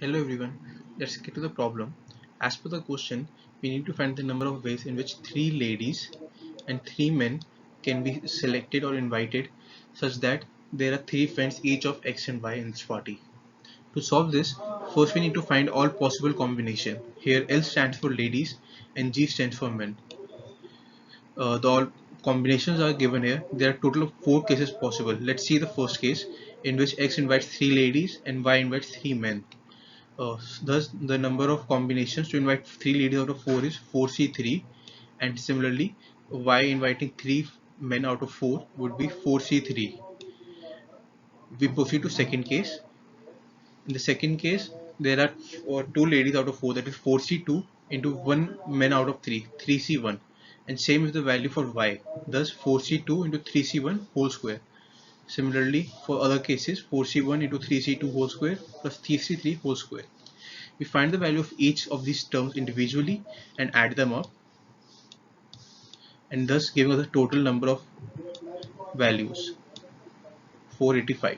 Hello everyone, let's get to the problem. As per the question, we need to find the number of ways in which 3 ladies and 3 men can be selected or invited such that there are 3 friends each of X and Y in this party. To solve this, first we need to find all possible combination. Here L stands for ladies and G stands for men. The all combinations are given here. There are a total of 4 cases possible. Let's see the first case in which X invites 3 ladies and Y invites 3 men. Thus, the number of combinations to invite 3 ladies out of 4 is 4C3, and similarly, Y inviting 3 men out of 4 would be 4C3. We proceed to second case. In the second case, there are 2 ladies out of 4, that is 4C2 into 1 men out of 3, 3C1. And same is the value for Y. Thus, 4C2 into 3C1 whole square. Similarly, for other cases, 4C1 into 3C2 whole square plus 3C3 whole square. We find the value of each of these terms individually and add them up, and thus giving us a total number of values, 485.